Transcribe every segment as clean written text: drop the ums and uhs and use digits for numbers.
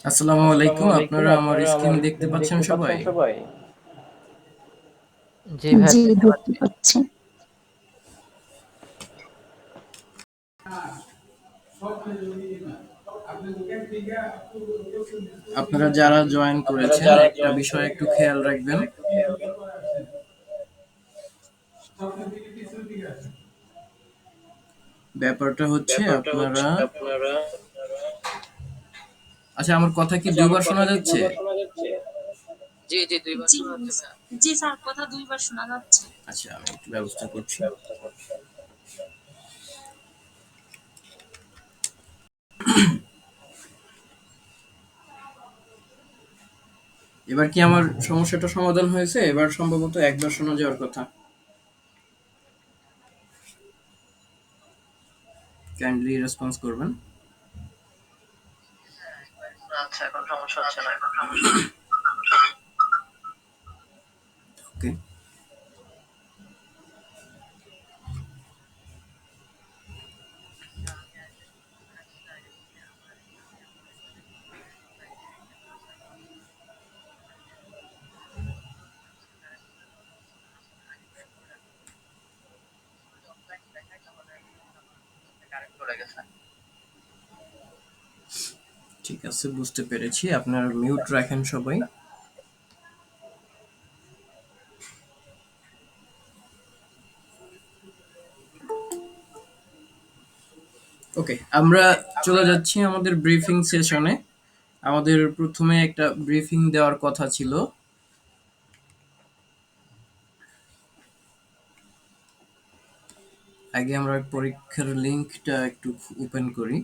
আসসালামু আসসালামু আলাইকুম। আলাইকুম। আপনারা আমার আপনারা স্ক্রিন আমার দেখতে স্ক্রিন পাচ্ছেন দেখতে সবাই? পাচ্ছেন সবাই? জি ভাইয়া জি, দেখতে দেখতে পাচ্ছি। পাচ্ছি। আপনারা যারা জয়েন আপনারা করেছেন যারা একটা জয়েন বিষয় একটু করেছেন খেয়াল একটা রাখবেন। বিষয় একটু খেয়াল রাখবেন। ব্যাপারটা হচ্ছে ব্যাপারটা আপনারা হচ্ছে আপনারা আচ্ছা, আমার কথা কি আচ্ছা, আমার দুইবার কথা শোনা কি যাচ্ছে? দুইবার শোনা যাচ্ছে? জি, জি ২ বার জি, শোনা যাচ্ছে ভাইয়া। জি স্যার, কথা ২ বার শোনা যাচ্ছে। আচ্ছা, আমি একটু ব্যবস্থা করছি। ব্যবস্থা করছি। এবার কি আমার সমস্যাটা সমাধান হয়েছে? এবার সম্ভবত একবার শোনা যাওয়ার কথা। কাইন্ডলি রেসপন্স করবেন। আচ্ছা এখন সমস্যা হচ্ছে না। ওকে। কারেন্ট চলে গেছে। ঠিক আছে, বুঝতে পেরেছি। আপনারা মিউট রাখেন সবাই। ওকে, আমরা চলে যাচ্ছি আমাদের ব্রিফিং সেশনে। আমাদের প্রথমে একটা ব্রিফিং দেওয়ার কথা ছিল। আগে আমরা পরীক্ষার লিংকটা একটু ওপেন করি।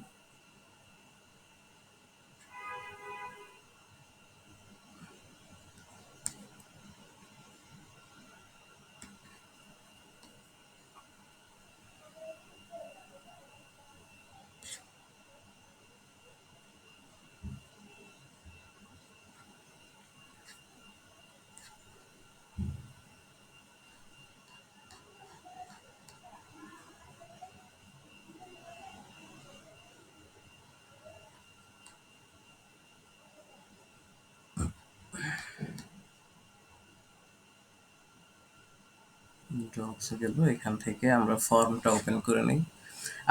ডক্সে গেল, এখান থেকে আমরা ফর্মটা ওপেন করে নিই।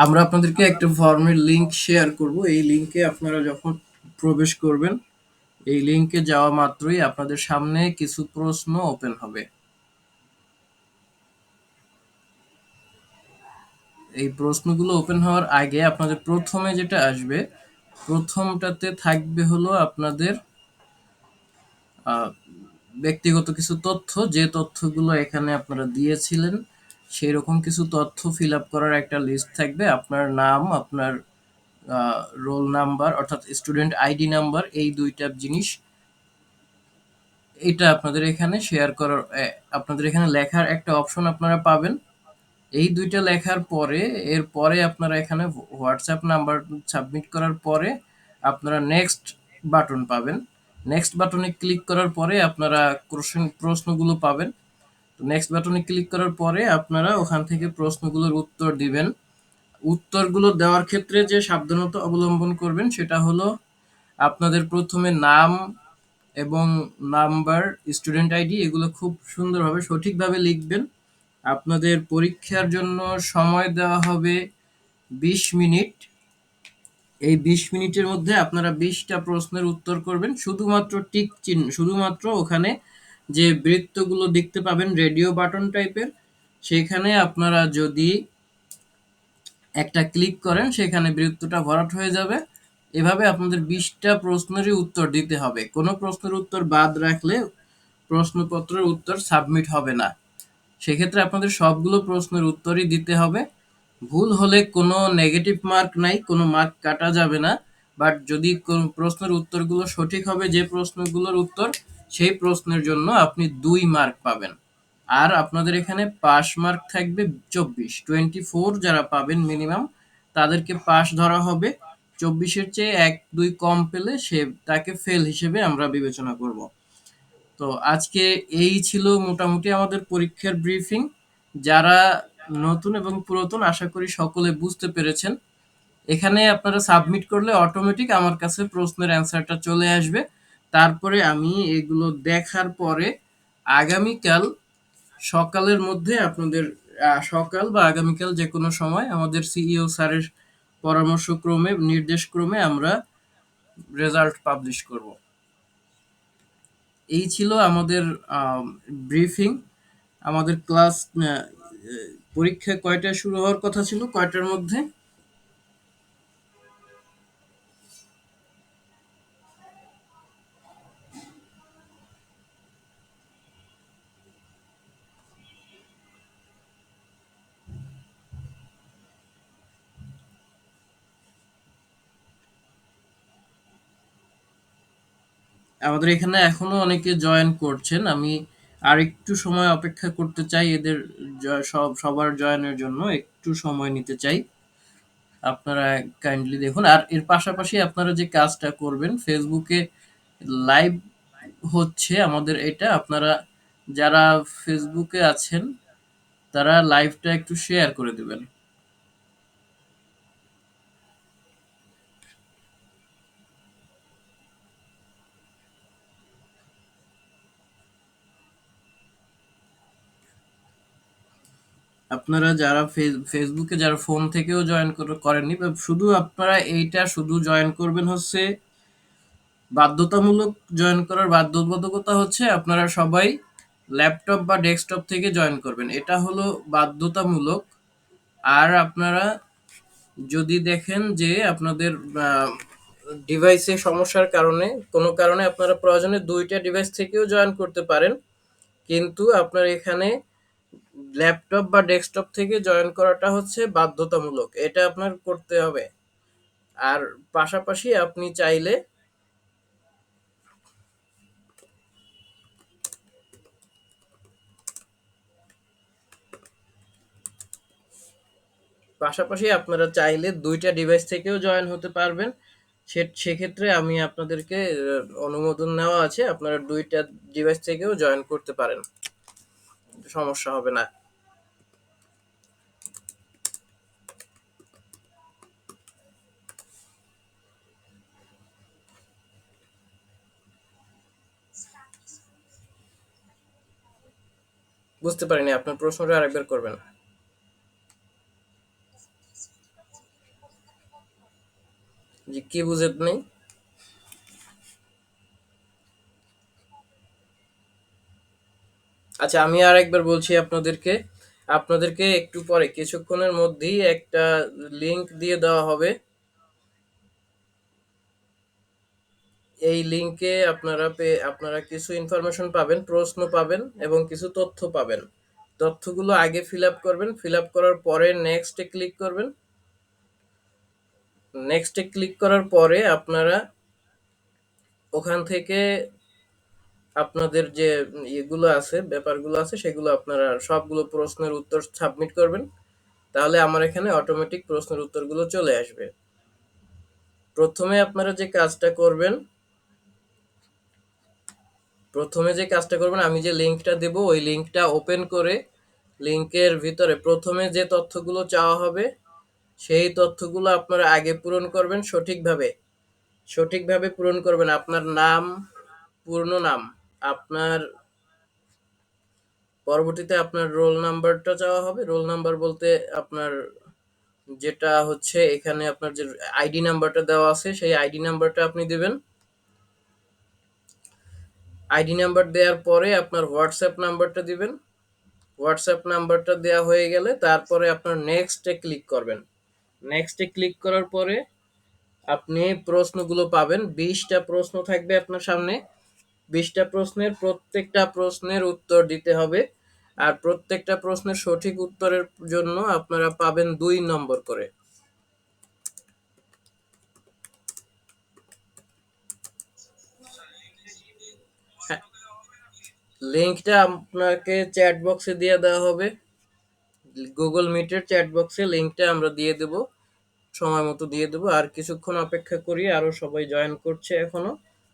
আমরা আপনাদেরকে একটা ফর্মের লিংক শেয়ার করব। এই লিংকে আপনারা যখন প্রবেশ করবেন, এই লিংকে যাওয়া মাত্রই আপনাদের সামনে কিছু প্রশ্ন ওপেন হবে। এই প্রশ্নগুলো ওপেন হওয়ার আগে আপনাদের প্রথমে যেটা আসবে, প্রথমটাতে থাকবে হলো আপনাদের আহ, ব্যক্তিগত কিছু তথ্য, যে তথ্যগুলো এখানে আপনারা দিয়েছিলেন সেই রকম কিছু তথ্য ফিল আপ করার একটা লিস্ট থাকবে। আপনার নাম, আপনার রোল নাম্বার অর্থাৎ স্টুডেন্ট আইডি নাম্বার, এই দুইটা জিনিস এটা আপনাদের এখানে শেয়ার করার আপনাদের এখানে লেখার একটা অপশন আপনারা পাবেন। এই দুইটা লেখার পরে এরপরে আপনারা এখানে হোয়াটসঅ্যাপ নাম্বার সাবমিট করার পরে আপনারা নেক্সট বাটন পাবেন। নেক্সট বাটনে ক্লিক করার পরে আপনারা প্রশ্নগুলো পাবেন। তো নেক্সট বাটনে ক্লিক করার পরে আপনারা ওখান থেকে প্রশ্নগুলোর উত্তর দিবেন। উত্তরগুলো দেওয়ার ক্ষেত্রে যে সাবধানতা অবলম্বন করবেন সেটা হলো আপনাদের প্রথমে নাম এবং নাম্বার, স্টুডেন্ট আইডি এগুলো খুব সুন্দরভাবে সঠিকভাবে লিখবেন। আপনাদের পরীক্ষার জন্য সময় দেওয়া হবে ২০ মিনিট। এই ২০ মিনিটের মধ্যে আপনারা ২০টা প্রশ্নের উত্তর করবেন। শুধুমাত্র টিক চিহ্ন, শুধুমাত্র ওখানে যে বৃত্তগুলো দেখতে পাবেন রেডিও বাটন টাইপের, সেখানে আপনারা যদি একটা ক্লিক করেন সেখানে বৃত্তটা ভরাট হয়ে যাবে। এভাবে আপনাদের ২০টা প্রশ্নেরই উত্তর দিতে হবে। কোনো প্রশ্নের উত্তর বাদ রাখলে প্রশ্নপত্রের উত্তর সাবমিট হবে না। সেক্ষেত্রে আপনাদের সবগুলো প্রশ্নের উত্তরই দিতে হবে। ভুল হলে কোনো নেগেটিভ মার্ক নাই, কোনো মার্ক কাটা যাবে না। বাট যদি কোন প্রশ্নের উত্তরগুলো সঠিক হবে, যে প্রশ্নগুলোর উত্তর, সেই প্রশ্নের জন্য আপনি ২ মার্ক পাবেন। আর আপনাদের এখানে পাস মার্ক থাকবে ২৪ যারা পাবেন মিনিমাম, তাদেরকে পাস ধরা হবে। ২৪-এর চেয়ে ১-২ কম পেলে তাকে ফেল হিসেবে আমরা বিবেচনা করব। তো আজকে এই ছিল মোটামুটি আমাদের পরীক্ষার ব্রিফিং। যারা নতুন এবং পুরাতন, আশা করি সকলে বুঝতে পেরেছেন। এখানে আপনারা সাবমিট করলে অটোমেটিক আমার কাছে প্রশ্নের অ্যান্সারটা চলে আসবে। তারপরে আমি এগুলো দেখার পরে আগামীকাল সকালের মধ্যে আপনাদের সকাল বা আগামীকাল যে কোনো সময় আমাদের সিইও স্যারের পরামর্শক্রমে নির্দেশক্রমে আমরা রেজাল্ট পাবলিশ করব। এই ছিল আমাদের ব্রিফিং। আমাদের ক্লাস পরীক্ষা কয়টায় শুরু হওয়ার কথা ছিল, কয়টার মধ্যে? আমাদের এখানে এখনো অনেকে জয়েন করছেন। আমি আর একটু সময় অপেক্ষা করতে চাই এদের সবার জয়েনের জন্য একটু সময় নিতে চাই। আপনারা কাইন্ডলি দেখুন। আর এর পাশাপাশি আপনারা যে কাজটা করবেন, ফেসবুকে লাইভ হচ্ছে আমাদের এটা, আপনারা যারা ফেসবুকে আছেন তারা লাইভটা একটু শেয়ার করে দিবেন। আপনারা যারা ফেসবুকে যারা ফোন থেকেও জয়েন করেননি, বা শুধু আপনারা এইটা শুধু জয়েন করবেন হচ্ছে বাধ্যতামূলক, জয়েন করার বাধ্যবাধকতা হচ্ছে আপনারা সবাই ল্যাপটপ বা ডেস্কটপ থেকে জয়েন করবেন, এটা হলো বাধ্যতামূলক। আর আপনারা যদি দেখেন যে আপনাদের ডিভাইসে সমস্যার কারণে, কোনো কারণে আপনারা প্রয়োজনে দুইটা ডিভাইস থেকেও জয়েন করতে পারেন, কিন্তু আপনার এখানে ল্যাপটপ বা ডেস্কটপ থেকে জয়েন করাটা হচ্ছে বাধ্যতামূলক, এটা আপনার করতে হবে। আর পাশাপাশি আপনি চাইলে আপনারা চাইলে দুইটা ডিভাইস থেকেও জয়েন হতে পারবেন। সেক্ষেত্রে আমি আপনাদেরকে অনুমোদন নেওয়া আছে, আপনারা দুইটা ডিভাইস থেকেও জয়েন করতে পারেন, সমস্যা হবে না। বুঝতে পারিনি, আপনার প্রশ্নটা আরেকবার করবেন। জি, কি বুঝেন নেই? আচ্ছা, আমি আরেকবার বলছি আপনাদেরকে। আপনাদেরকে একটু পরে কিছুক্ষণের মধ্যেই একটা লিংক দিয়ে দেওয়া হবে। এই লিংকে আপনারা কিছু ইনফরমেশন পাবেন, প্রশ্ন পাবেন এবং কিছু তথ্য পাবেন। তথ্যগুলো আগে ফিল আপ করবেন, ফিল আপ করার পরে নেক্সটে ক্লিক করবেন। নেক্সটে ক্লিক করার পরে আপনারা ওখান থেকে আপনাদের যে ইয়েগুলো আছে, ব্যাপারগুলো আছে, সেগুলো আপনারা সবগুলো প্রশ্নের উত্তর সাবমিট করবেন। তাহলে আমার এখানে অটোমেটিক প্রশ্নের উত্তরগুলো চলে আসবে। প্রথমে আপনারা যে কাজটা করবেন, আমি যে লিংকটা দেব ওই লিংকটা ওপেন করে লিংকের ভিতরে প্রথমে যে তথ্যগুলো চাওয়া হবে সেই তথ্যগুলো আপনারা আগে পূরণ করবেন সঠিকভাবে পূরণ করবেন। আপনার নাম, পূর্ণ নাম, আপনার পরবর্তীতে আপনার রোল নাম্বারটা চাওয়া হবে। রোল নাম্বার বলতে আপনার যেটা হচ্ছে এখানে আপনার যে আইডি নাম্বারটা দেওয়া আছে সেই আইডি নাম্বারটা আপনি দিবেন। আইডি নাম্বার দেওয়ার পরে আপনার হোয়াটসঅ্যাপ নাম্বারটা দিবেন। হোয়াটসঅ্যাপ নাম্বারটা দেওয়া হয়ে গেলে তারপরে আপনার নেক্সটে ক্লিক করবেন। নেক্সটে ক্লিক করার পরে আপনি প্রশ্নগুলো পাবেন। 20টা প্রশ্ন থাকবে আপনার সামনে। 20টা প্রশ্নের প্রত্যেকটা প্রশ্নের উত্তর দিতে হবে। আর প্রত্যেকটা প্রশ্নের সঠিক উত্তরের জন্য আপনারা পাবেন 2 নম্বর করে। হ্যাঁ, লিংকটা আপনাকে চ্যাট বক্সে দিয়ে দেওয়া হবে। গুগল মিটের চ্যাট বক্সে লিংকটা আমরা দিয়ে দেব, সময় মতো দিয়ে দেবো। আর কিছুক্ষণ অপেক্ষা করি, আরো সবাই জয়েন করছে এখনো,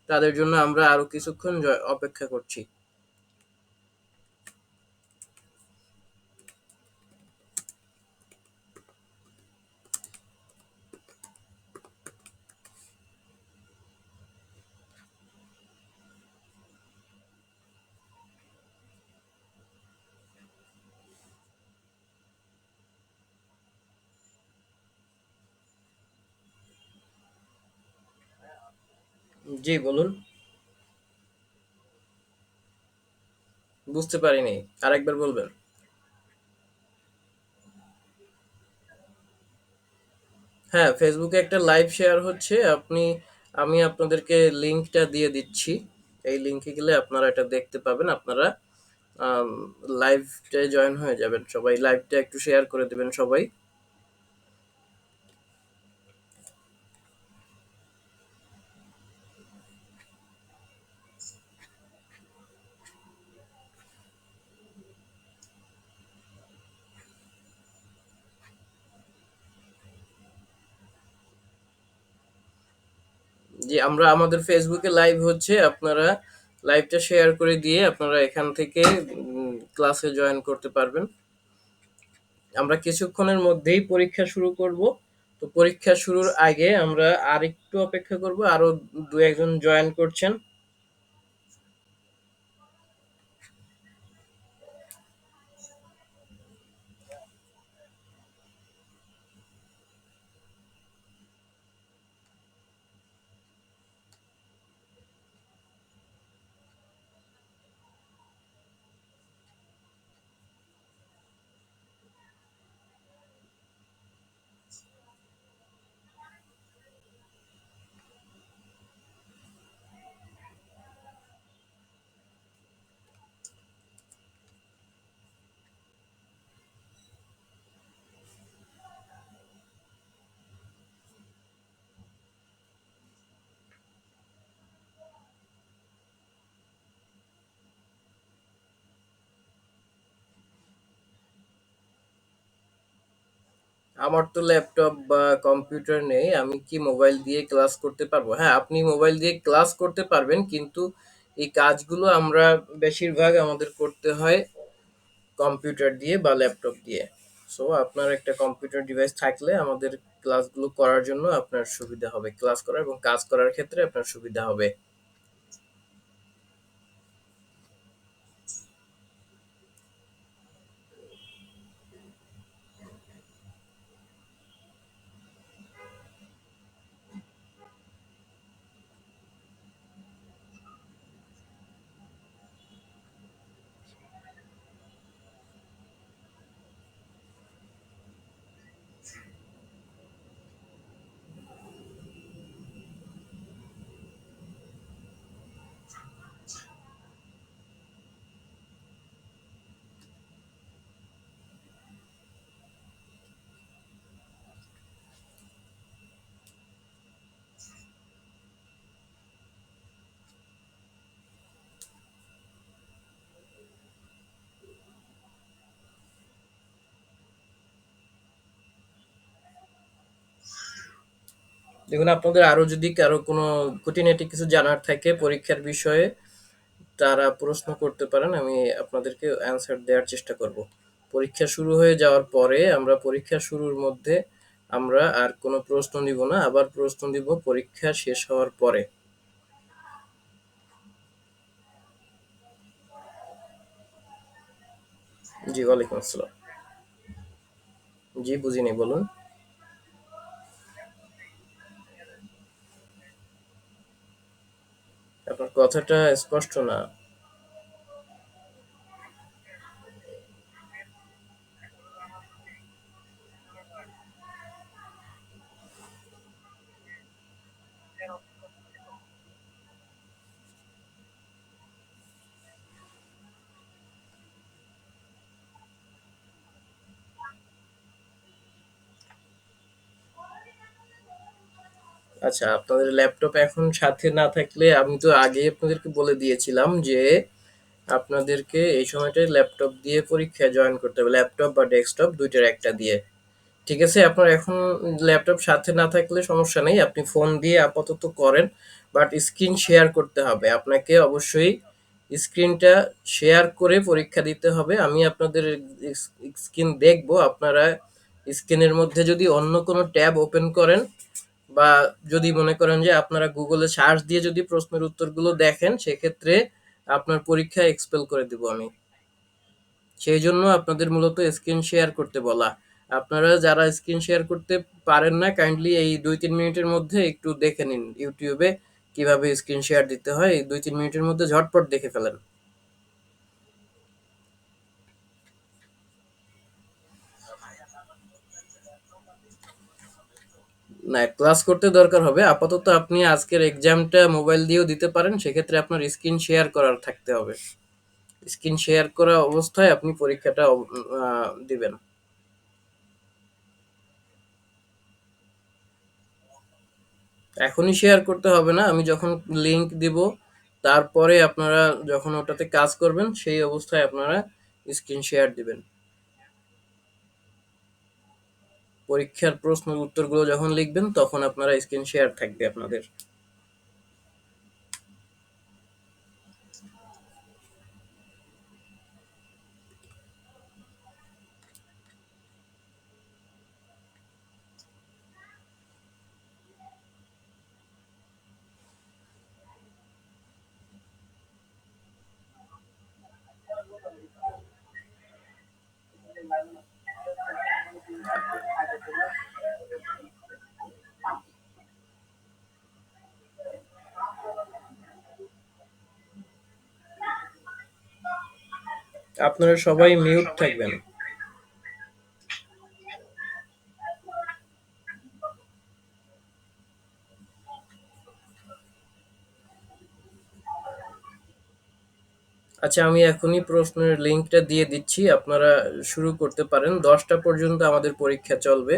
তাদের জন্য আমরা আরো কিছুক্ষণ অপেক্ষা করছি। জি বলুন। বুঝতে পারিনি, আরেকবার বলবেন। হ্যাঁ, ফেসবুকে একটা লাইভ শেয়ার হচ্ছে। আমি আপনাদেরকে লিংকটা দিয়ে দিচ্ছি। এই লিংকে গেলে আপনারা এটা দেখতে পাবেন। আপনারা লাইভটায় জয়েন হয়ে যাবেন সবাই। লাইভটা একটু শেয়ার করে দেবেন সবাই। জি, আমরা আমাদের ফেসবুকে লাইভ হচ্ছে। আপনারা লাইভটা শেয়ার করে দিয়ে আপনারা এখান থেকে ক্লাসে জয়েন করতে পারবেন। আমরা কিছুক্ষণের মধ্যেই পরীক্ষা শুরু করব। তো পরীক্ষা শুরুর আগে আমরা আর একটু অপেক্ষা করব, আরো দু একজন জয়েন করছেন। আমার তো ল্যাপটপ বা কম্পিউটার নেই, আমি কি মোবাইল দিয়ে ক্লাস করতে পারবো? হ্যাঁ, আপনি মোবাইল দিয়ে ক্লাস করতে পারবেন, কিন্তু এই কাজগুলো আমরা বেশিরভাগ আমাদের করতে হয় কম্পিউটার দিয়ে বা ল্যাপটপ দিয়ে। সো আপনার একটা কম্পিউটার ডিভাইস থাকলে আমাদের ক্লাসগুলো করার জন্য আপনার সুবিধা হবে, ক্লাস করার এবং কাজ করার ক্ষেত্রে আপনার সুবিধা হবে। দেখুন, আপনাদের আরো যদি কারো কোনো খুঁটিনাটি কিছু জানার থাকে পরীক্ষার বিষয়ে, তারা প্রশ্ন করতে পারেন, আমি আপনাদেরকে অ্যান্সার দেওয়ার চেষ্টা করব। পরীক্ষা শুরু হয়ে যাওয়ার পরে আমরা পরীক্ষা শুরুর মধ্যে আমরা আর কোনো প্রশ্ন নিব না, আবার প্রশ্ন দিব পরীক্ষা শেষ হওয়ার পরে। জি, ওয়ালাইকুম আসসালাম। জি, বুঝিনি, বলুন। আপনার কথাটা স্পষ্ট না। আচ্ছা, আপনাদের ল্যাপটপ এখন সাথে না থাকলে আমি তো আগেই আপনাদেরকে বলে দিয়েছিলাম যে আপনাদেরকে এই সময়টায় ল্যাপটপ দিয়ে পরীক্ষায় জয়েন করতে হবে, ল্যাপটপ বা ডেস্কটপ দুইটার একটা দিয়ে। ঠিক আছে, আপনার এখন ল্যাপটপ সাথে না থাকলে সমস্যা নেই, আপনি ফোন দিয়ে আপাতত করেন। বাট স্ক্রিন শেয়ার করতে হবে আপনাকে অবশ্যই। স্ক্রিনটা শেয়ার করে পরীক্ষা দিতে হবে। আমি আপনাদের স্ক্রিন দেখব। আপনারা স্ক্রিনের মধ্যে যদি অন্য কোনো ট্যাব ওপেন করেন বা যদি মনে করেন যে আপনারা গুগলে সার্চ দিয়ে যদি প্রশ্নের উত্তরগুলো দেখেন, সেক্ষেত্রে আপনার পরীক্ষা এক্সপেল করে দিব আমি। সেই জন্য আপনাদের মূলত স্ক্রিন শেয়ার করতে বলা। আপনারা যারা স্ক্রিন শেয়ার করতে পারেন না, কাইন্ডলি এই 2-3 মিনিটের মধ্যে একটু দেখে নিন ইউটিউবে কিভাবে স্ক্রিন শেয়ার দিতে হয়, এই 2-3 মিনিটের মধ্যে ঝটপট দেখে ফেলেন। না, ক্লাস করতে দরকার হবে। আপাতত আপনি আজকের এক্সামটা মোবাইল দিয়েও দিতে পারেন, সেক্ষেত্রে আপনার স্ক্রিন শেয়ার করার থাকতে হবে। স্ক্রিন শেয়ার করা অবস্থায় আপনি পরীক্ষাটা দিবেন। এখনই শেয়ার করতে হবে না, আমি যখন লিংক দিব তারপরে আপনারা যখন ওটাতে কাজ করবেন সেই অবস্থায় আপনারা স্ক্রিন শেয়ার দিবেন। পরীক্ষার প্রশ্ন উত্তরগুলো যখন লিখবেন তখন আপনারা স্ক্রিন শেয়ার থাকবে আপনাদের। আপনারা সবাই মিউট থাকবেন। আচ্ছা, আমি এখনই প্রশ্নের লিংকটা দিয়ে দিচ্ছি, আপনারা শুরু করতে পারেন। 10টা পর্যন্ত আমাদের পরীক্ষা চলবে।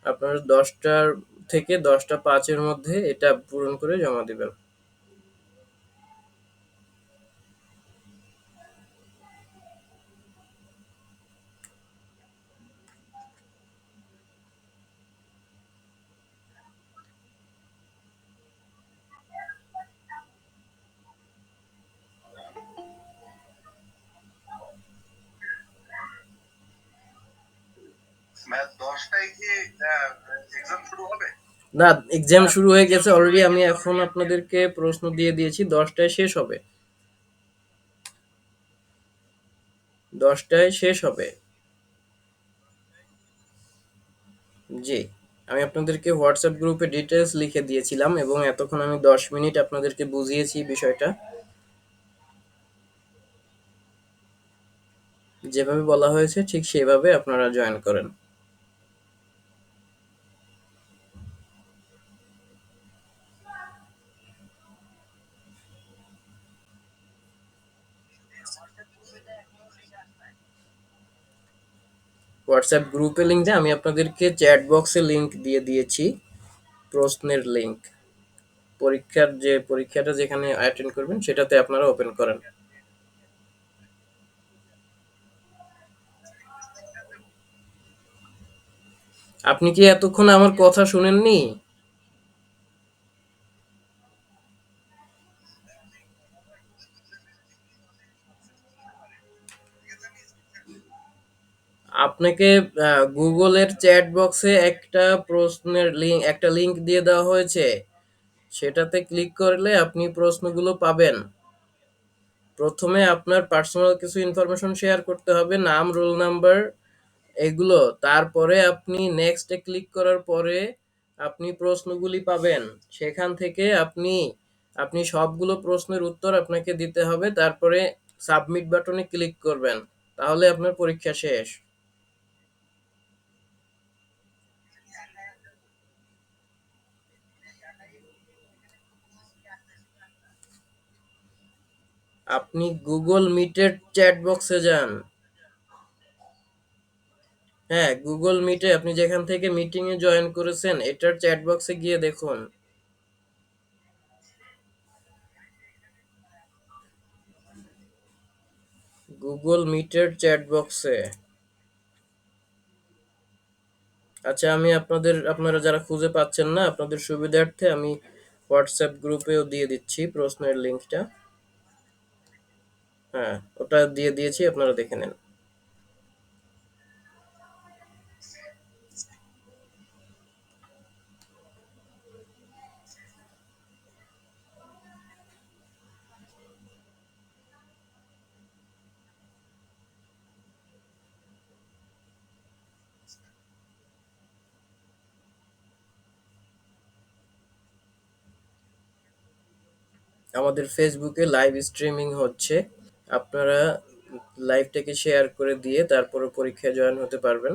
আপনারা 10টার থেকে 10টা 5-এর মধ্যে এটা পূরণ করে জমা দিবেন। না, এক্সাম শুরু হয়ে গেছে অলরেডি। আমি এখন আপনাদেরকে প্রশ্ন দিয়ে দিয়েছি, 10টায় শেষ হবে। 10টায় শেষ হবে। জি, আমি আপনাদেরকে হোয়াটসঅ্যাপ গ্রুপে ডিটেলস লিখে দিয়েছিলাম এবং এতক্ষণ আমি 10 মিনিট আপনাদেরকে বুঝিয়েছি বিষয়টা। যেভাবে বলা হয়েছে ঠিক সেভাবে আপনারা জয়েন করেন। হোয়াটসঅ্যাপ গ্রুপে লিঙ্ক যে আমি আপনাদেরকে চ্যাট বক্সে লিঙ্ক দিয়ে দিয়েছি, প্রশ্নের লিঙ্ক। পরীক্ষাটা যেখানে অ্যাটেন্ড করবেন সেটাতে আপনারা ওপেন করেন। আপনি কি এতক্ষণ আমার কথা শুনেননি? আপনাকে গুগলের চ্যাট বক্সে একটা লিংক দিয়ে দেওয়া হয়েছে, সেটাতে ক্লিক করলে আপনি প্রশ্নগুলো পাবেন। প্রথমে আপনার পার্সোনাল কিছু ইনফরমেশন শেয়ার করতে হবে, নাম, রোল নাম্বার, এগুলো। তারপরে আপনি নেক্সটে ক্লিক করার পরে আপনি প্রশ্নগুলি পাবেন। সেখান থেকে আপনি আপনি সবগুলো প্রশ্নের উত্তর আপনাকে দিতে হবে, তারপরে সাবমিট বাটনে ক্লিক করবেন, তাহলে আপনার পরীক্ষা শেষ। আপনি গুগল মিটের চ্যাট বক্সে যান। হ্যাঁ, গুগল মিটে আপনি যেখান থেকে মিটিং এ জয়েন করেছেন এটার চ্যাট বক্সে গিয়ে দেখুন। গুগল মিটের চ্যাট বক্সে। আচ্ছা, আমি আপনারা যারা খুঁজে পাচ্ছেন না, আপনাদের সুবিধার্থে আমি হোয়াটসঅ্যাপ গ্রুপেও দিয়ে দিচ্ছি প্রশ্নের লিংকটা। হ্যাঁ, ওটা দিয়ে দিয়েছি, আপনারা দেখে নেন। আমাদের ফেসবুকে লাইভ স্ট্রিমিং হচ্ছে। আপনারা লাইভটাকে শেয়ার করে দিয়ে তারপরে পরীক্ষায় জয়েন হতে পারবেন।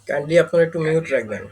কাইন্ডলি আপনারা একটু মিউট রাখবেন।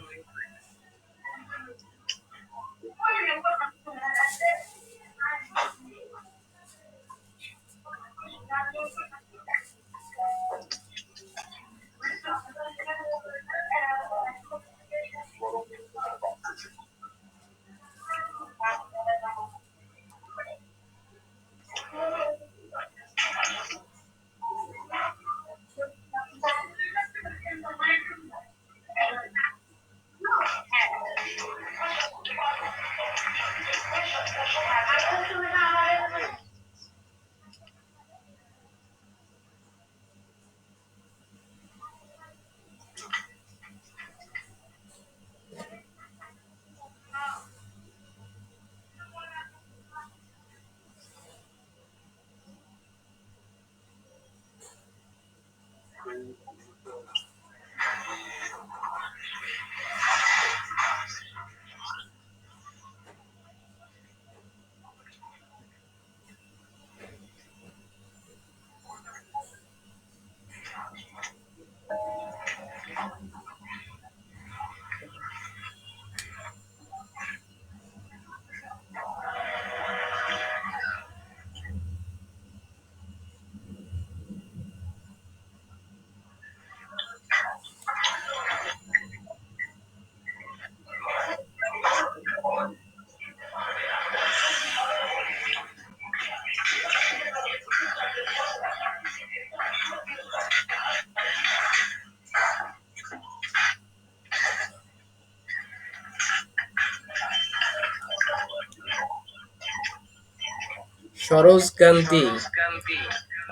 সরোজ কান্তি,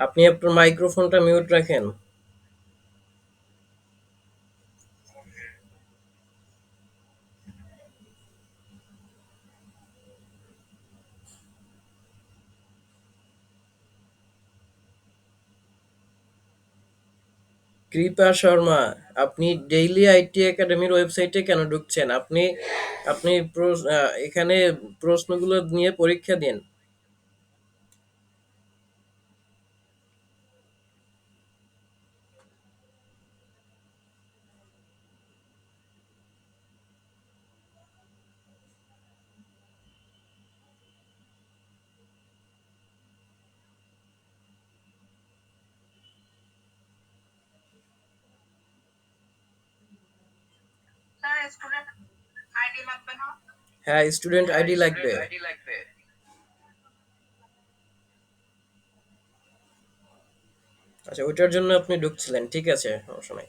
আপনি আপনার মাইক্রোফোনটা মিউট রাখেন। কৃপা শর্মা, আপনি ডেইলি আইটি একাডেমির ওয়েবসাইটে কেন ঢুকছেন? আপনি আপনি এখানে প্রশ্নগুলো নিয়ে পরীক্ষা দিন। হ্যাঁ, স্টুডেন্ট আইডি লাগবে। আচ্ছা, ওইটার জন্য আপনি ঢুকছিলেন, ঠিক আছে, সমস্যা নাই।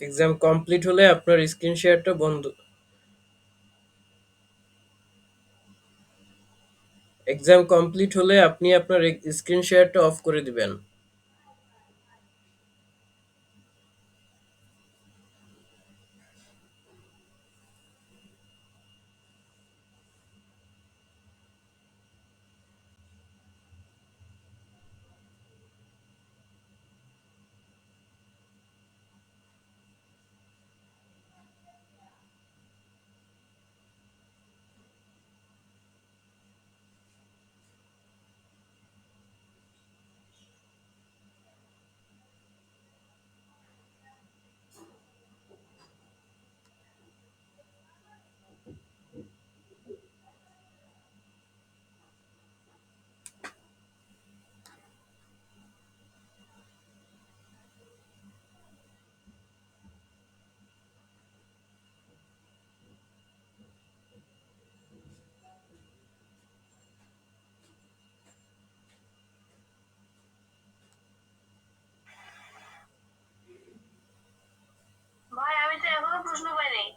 এক্সাম কমপ্লিট হলে আপনার স্ক্রিন শেয়ারটা বন্ধ। এক্সাম কমপ্লিট হলে আপনি আপনার স্ক্রিন শেয়ারটা অফ করে দিবেন। ভাই আমি তো এখনো প্রশ্ন পাই নাই।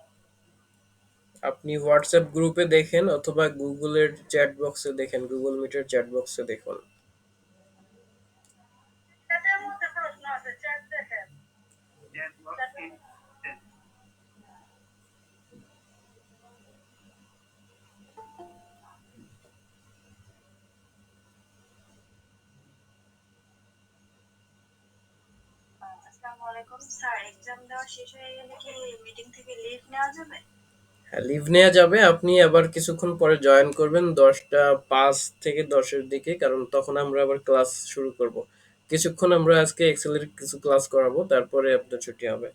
আপনি হোয়াটসঅ্যাপ গ্রুপে দেখেন অথবা গুগলের চ্যাট বক্সে দেখেন, গুগল মিটের চ্যাট বক্সে দেখুন। আসসালামু আলাইকুম স্যার, এক্সাম দেওয়া শেষ হয়ে গেলে কি মিটিং থেকে লিভ নেওয়া যাবে? হ্যাঁ, লিভ নেওয়া যাবে। আপনি আবার কিছুক্ষণ পরে জয়েন করবেন 10টা 5 থেকে 10-এর দিকে, কারণ তখন আমরা আবার ক্লাস শুরু করব। কিছুক্ষণ আমরা আজকে এক্সেলের কিছু ক্লাস করাবো, তারপরে আপনার ছুটি হবে।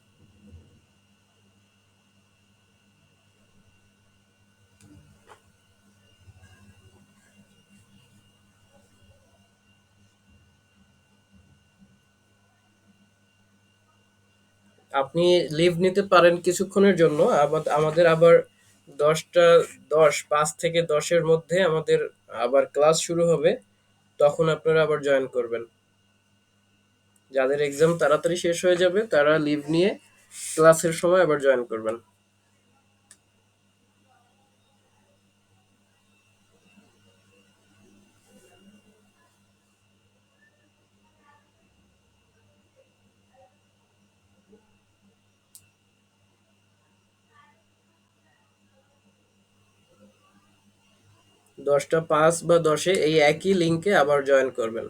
আপনি লিভ নিতে পারেন কিছুক্ষণের জন্য। আমাদের আবার 10টা 10 5 থেকে 10-এর মধ্যে আমাদের আবার ক্লাস শুরু হবে, তখন আপনারা আবার জয়েন করবেন। যাদের এক্সাম তাড়াতাড়ি শেষ হয়ে যাবে তারা লিভ নিয়ে ক্লাসের সময় আবার জয়েন করবেন। 10টা 5 বা 10-এ এই একই লিঙ্কে আবার জয়েন করবেন।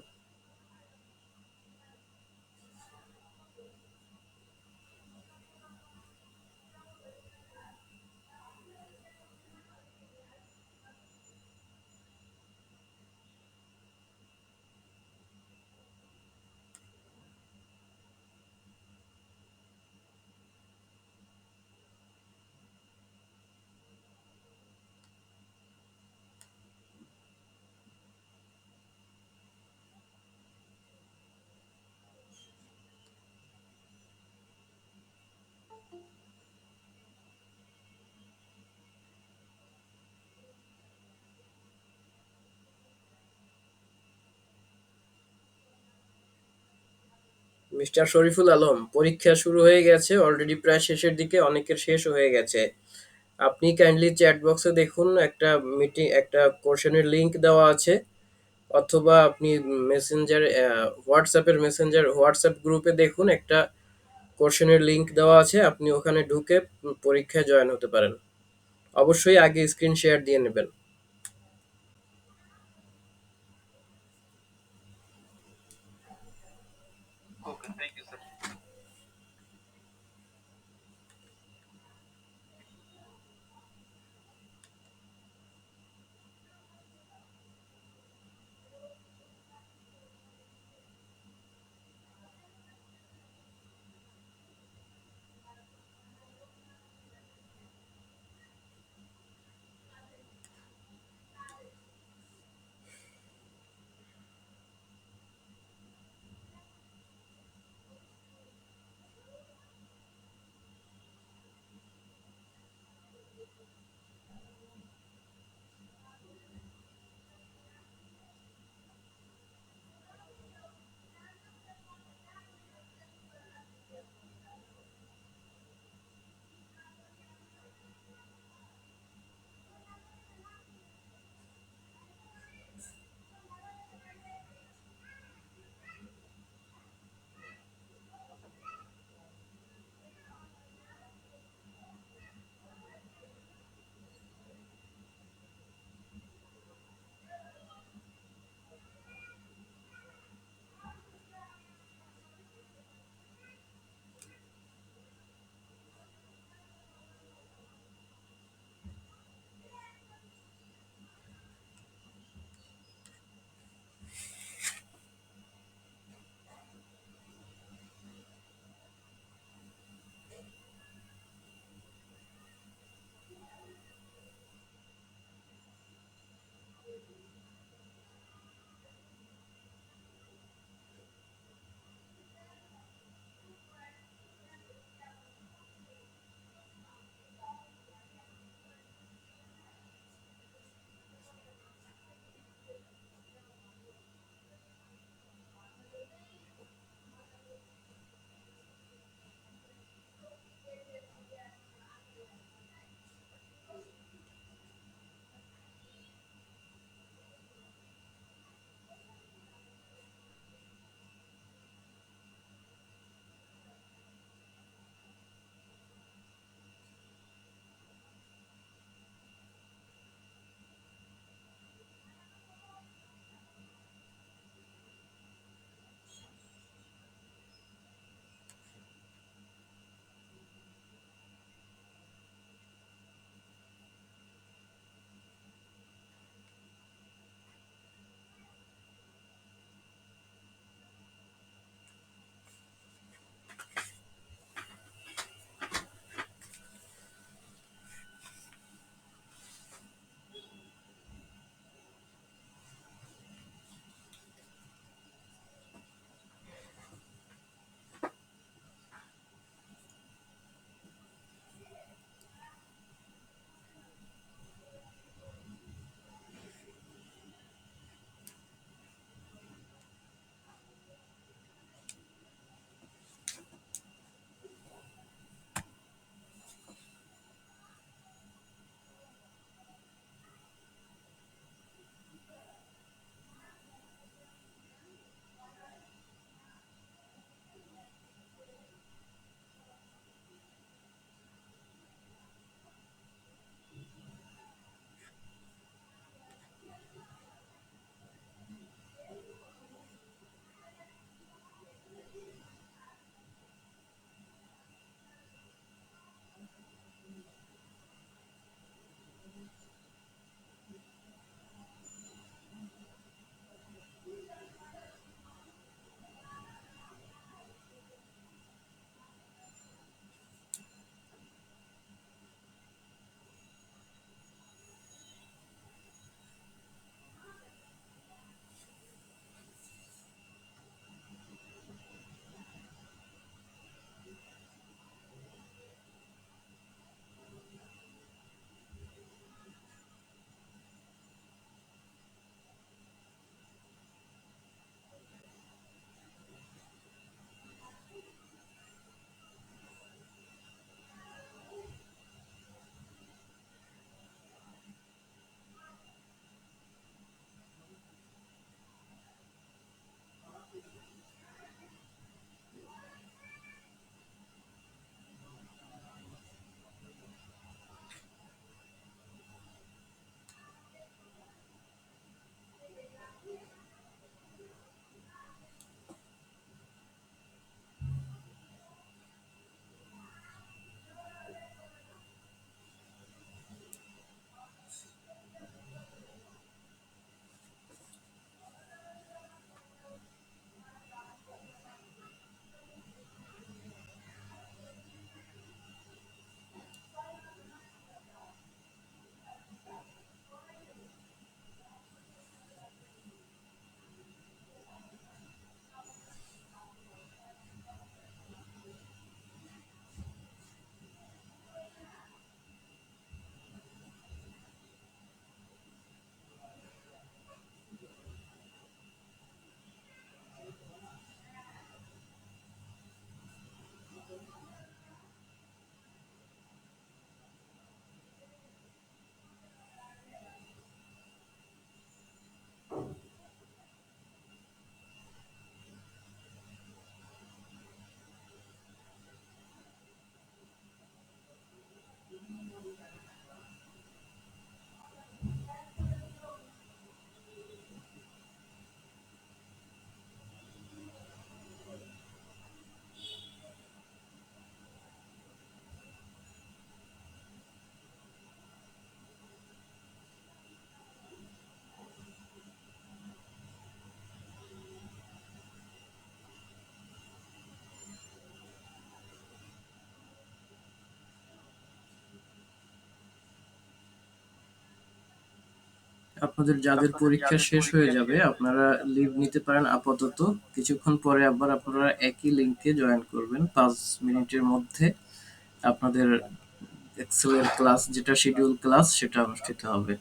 মিস্টার শরীফুল আলম, পরীক্ষা শুরু হয়ে গেছে অলরেডি, প্রায় শেষের দিকে, অনেকের শেষও হয়ে গেছে। আপনি কাইন্ডলি চ্যাট বক্সে দেখুন, একটা কোশ্চেনের লিংক দেওয়া আছে, অথবা আপনি মেসেঞ্জার হোয়াটসঅ্যাপ গ্রুপে দেখুন, একটা কোশ্চেনের লিংক দেওয়া আছে, আপনি ওখানে ঢুকে পরীক্ষায় জয়েন হতে পারেন। অবশ্যই আগে স্ক্রিন শেয়ার দিয়ে নেবেন। ওকে, থ্যাংক ইউ স্যার। আপনাদের যাদের পরীক্ষা শেষ হয়ে যাবে আপনারা লিভ নিতে পারেন আপাতত। কিছুক্ষণ পরে আবার আপনারা একই লিঙ্কে জয়েন করবেন 5 মিনিটের মধ্যে। আপনাদের এক্সেলের ক্লাস যেটা শিডিউল ক্লাস সেটা অনুষ্ঠিত হবে।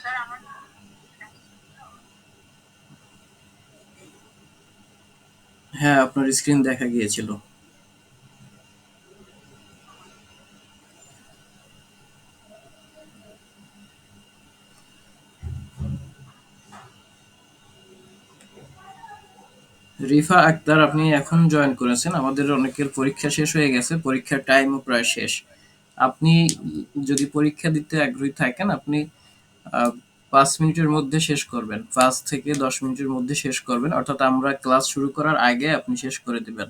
স্যার আমার হ্যাঁ, আপনার স্ক্রিন দেখা গিয়েছিল। রিফা আক্তার, আপনি এখন জয়েন করেছেন। আমাদের অনেকের পরীক্ষা শেষ হয়ে গেছে, পরীক্ষার টাইমও প্রায় শেষ। আপনি যদি পরীক্ষা দিতে আগ্রহী থাকেন আপনি 5 মিনিটের মধ্যে শেষ করবেন, 5 থেকে 10 মিনিটের মধ্যে শেষ করবেন, অর্থাৎ আমরা ক্লাস শুরু করার আগে আপনি শেষ করে দিবেন।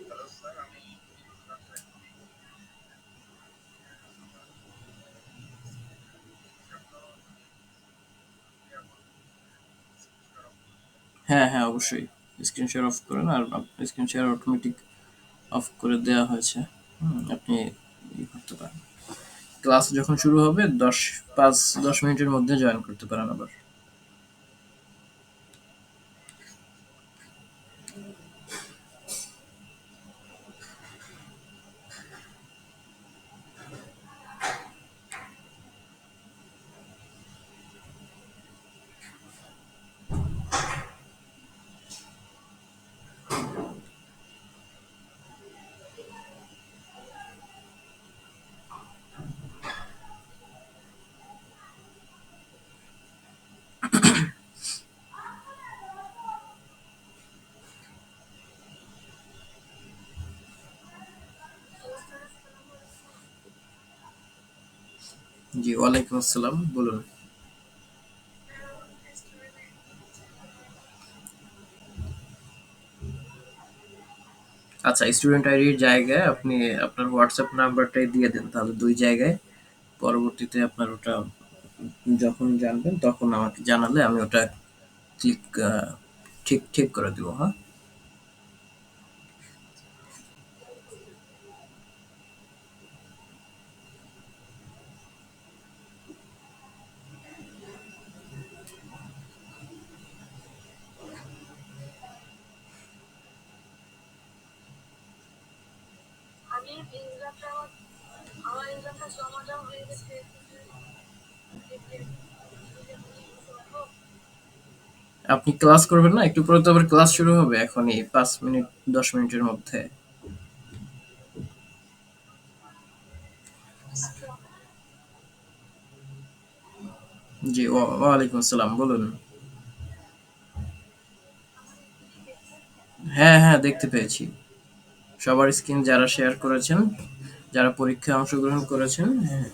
হ্যালো স্যার, আমি হ্যাঁ হ্যাঁ, অবশ্যই স্ক্রিন শেয়ার অফ করেন। আর স্ক্রিন শেয়ার অটোমেটিক অফ করে দেওয়া হয়েছে। আপনি করতে পারেন। ক্লাস যখন শুরু হবে 5-10 মিনিটের মধ্যে জয়েন করতে পারেন আবার। জি, ওয়ালাইকুম আসসালাম, বলুন। আচ্ছা, স্টুডেন্ট আইডির জায়গায় আপনি আপনার হোয়াটসঅ্যাপ নাম্বারটাই দিয়ে দেন, তাহলে 2 জায়গায়। পরবর্তীতে আপনার ওটা যখন জানবেন তখন আমাকে জানালে আমি ওটা ক্লিক ঠিক ঠিক করে দেবো। হ্যাঁ, আমি এক্সামটা আমার এক্সামটা জমা দেওয়া হয়ে গেছে। আপনি ক্লাস করবেন না? একটু পরে তো আবার ক্লাস শুরু হবে, এখনই 5 মিনিট 10 মিনিটের মধ্যে। জি, ওয়ালাইকুম আসসালাম, বলুন। আমার কি ঠিক দেখতে পাচ্ছেন? হ্যাঁ, হ্যাঁ, দেখতে পেয়েছি। সবার স্ক্রিন যারা শেয়ার করেছেন, যারা পরীক্ষায় অংশগ্রহণ করেছেন, হ্যাঁ,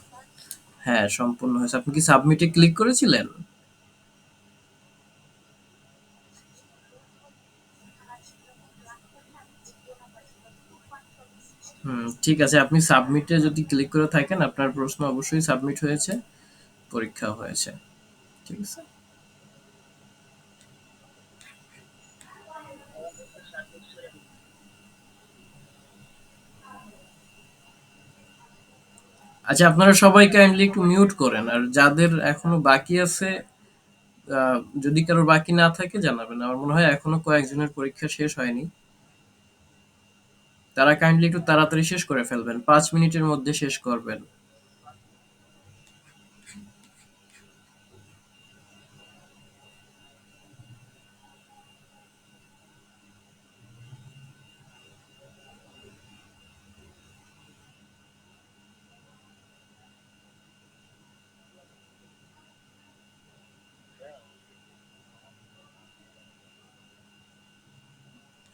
হ্যাঁ, সম্পূর্ণ হয়েছে। আপনি কি সাবমিটে ক্লিক করেছিলেন? আর যখন ক্লাস করতে আমি বুঝতেও না পারছি না, খুব পানি পানি। ঠিক আছে। আপনি সাবমিটে যদি ক্লিক করে থাকেন, আপনার প্রশ্ন অবশ্যই সাবমিট হয়েছে, পরীক্ষা হয়েছে। ঠিক আছে? আচ্ছা, আপনারা সবাই কাইন্ডলি একটু মিউট করেন। আর যাদের এখনো বাকি আছে, যদি কারোর বাকি না থাকে জানাবেন। আমার মনে হয় এখনো কয়েকজনের পরীক্ষা শেষ হয়নি। তারা কাইন্ডলি একটু তাড়াতাড়ি শেষ করে ফেলবেন। ৫ মিনিটের মধ্যে শেষ করবেন।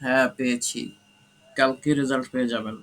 হ্যাঁ, পেয়েছি। কালকে রেজাল্ট পেয়ে যাবেন।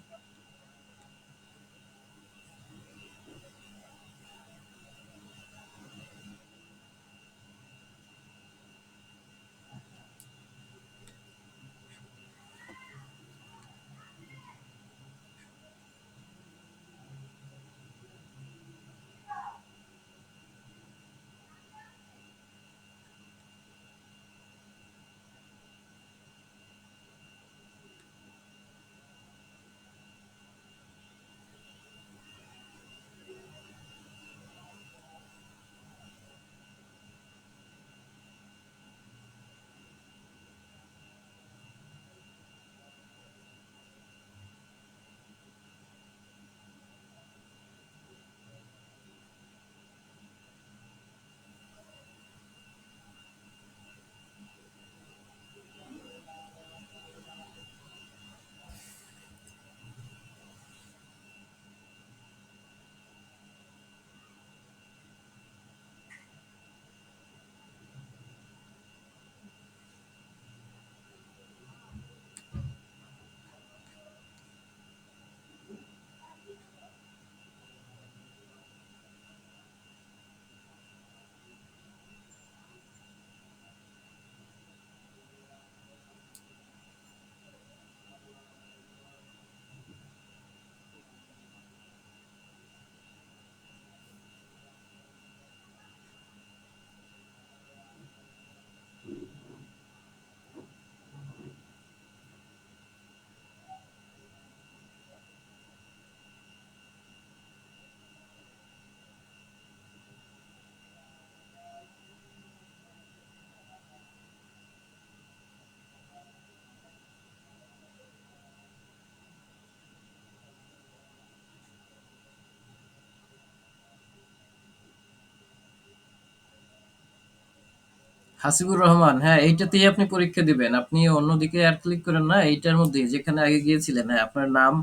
হাসিবুর রহমান, হ্যাঁ, এইটাতেই আপনি পরীক্ষা দিবেন। আপনি অন্যদিকে আর ক্লিক করেন না, এইটার মধ্যেই যেখানে আগে গিয়েছিলেন। হ্যাঁ, আপনার নাম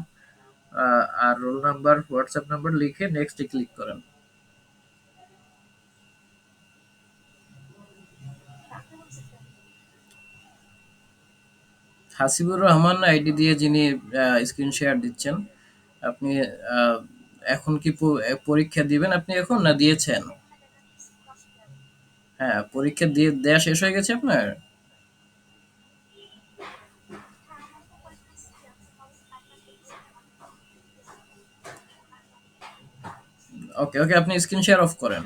আর রোল নাম্বার, হোয়াটসঅ্যাপ নাম্বার লিখে নেক্সটে ক্লিক করেন। কাকে বলতেছেন? হাসিবুর রহমান আইডি দিয়ে যিনি স্ক্রিন শেয়ার দিচ্ছেন, আপনি আহ, এখন কি পরীক্ষা দিবেন আপনি এখন, না দিয়েছেন? এখানে দেখাচ্ছে ফার্স্ট ইয়ার। হ্যাঁ, পরীক্ষা দিয়ে দেয়া শেষ হয়ে গেছে আপনার? হ্যাঁ, আমার তো পরীক্ষা সিরিয়াস, তাহলে টাইমার দেখছি আমার দেখতেছি না। ওকে, ওকে, আপনি স্ক্রিন শেয়ার অফ করেন।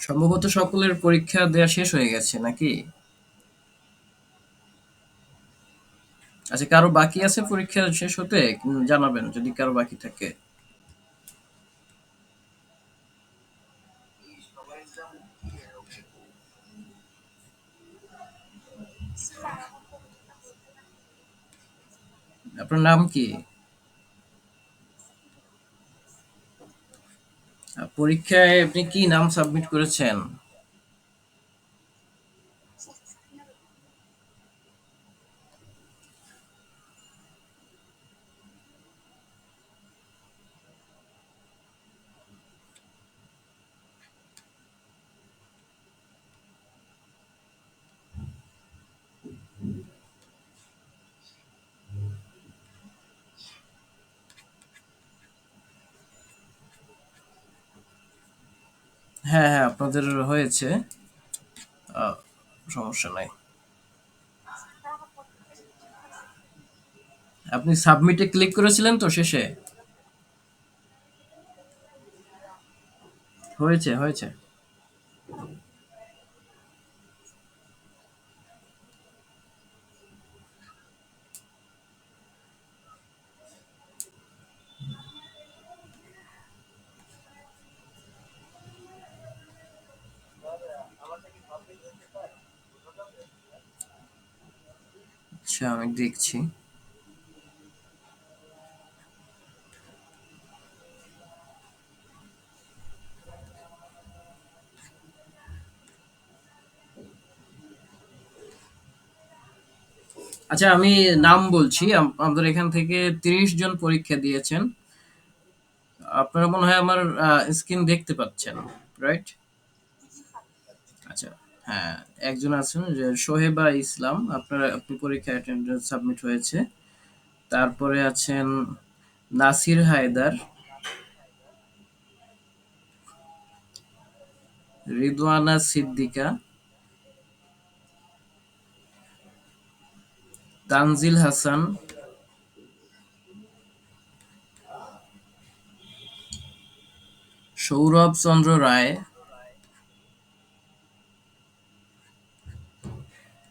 সম্ভবত সকলের পরীক্ষা দেয়া শেষ হয়ে গেছে নাকি? আচ্ছা, কারো বাকি আছে পরীক্ষা শেষ হতে? জানাবেন যদি কারো বাকি থাকে। স্যার আমার পরীক্ষা হচ্ছে না। আপনার নাম কি? পরীক্ষায় আপনি কি নাম সাবমিট করেছেন? হ্যাঁ, হ্যাঁ, আপনাদের হয়েছে। আহ, সমস্যা নাই। স্যার আমার পরীক্ষা হচ্ছে না। আপনি সাবমিটে ক্লিক করেছিলেন তো শেষে? হয়েছে, হয়েছে। আচ্ছা, আমি দেখছি। আচ্ছা, আমি নাম বলছি। আমাদের এখান থেকে ৩০ জন পরীক্ষা দিয়েছেন। আপনারা মনে হয় আমার স্ক্রিন দেখতে পাচ্ছেন, রাইট? জি স্যার। আচ্ছা, হ্যাঁ, একজন আছেন যে সোহেবা ইসলাম, আপনি পরীক্ষা অ্যাটেন্ডেন্স সাবমিট হয়েছে। তারপরে আছেন নাসির হায়দার, রিদওয়ানা সিদ্দিকা, তানজিল হাসান, সৌরভ চন্দ্র রায়,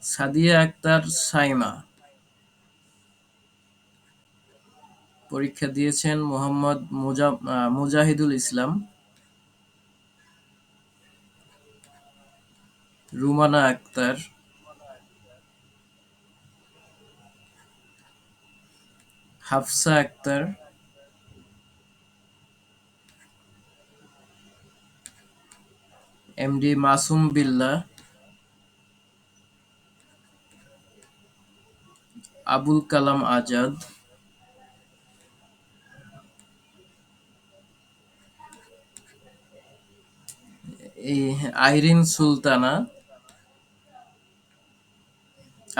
সাদিয়া আক্তার সাইমা। পরীক্ষা দিয়েছেন মোহাম্মদ মুজাহিদুল ইসলাম, রুমানা আক্তার, হাফসা আক্তার, এমডি মাসুম বিল্লাহ, আবুল কালাম আজাদ, এই আইরিন সুলতানা।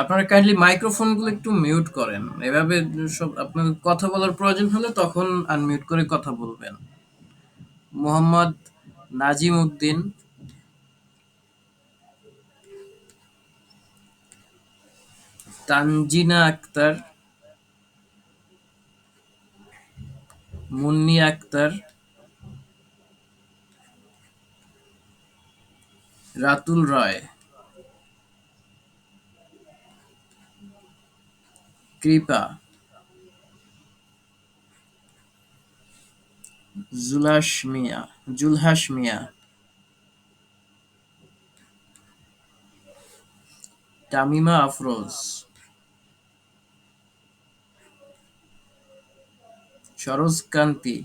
আপনারা কাইন্ডলি মাইক্রোফোন গুলো একটু মিউট করেন, এভাবে সব আপনাদের কথা বলার প্রয়োজন হলে তখন আনমিউট করে কথা বলবেন। মোহাম্মদ নাজিম উদ্দিন, তানজিনা আক্তার, মুন্নি আক্তার, রাতুল রয়, কৃপা, জুলাস মিয়া, জুলহাস মিয়া, তামিমা আফরোজ, সরোজ কান্তি,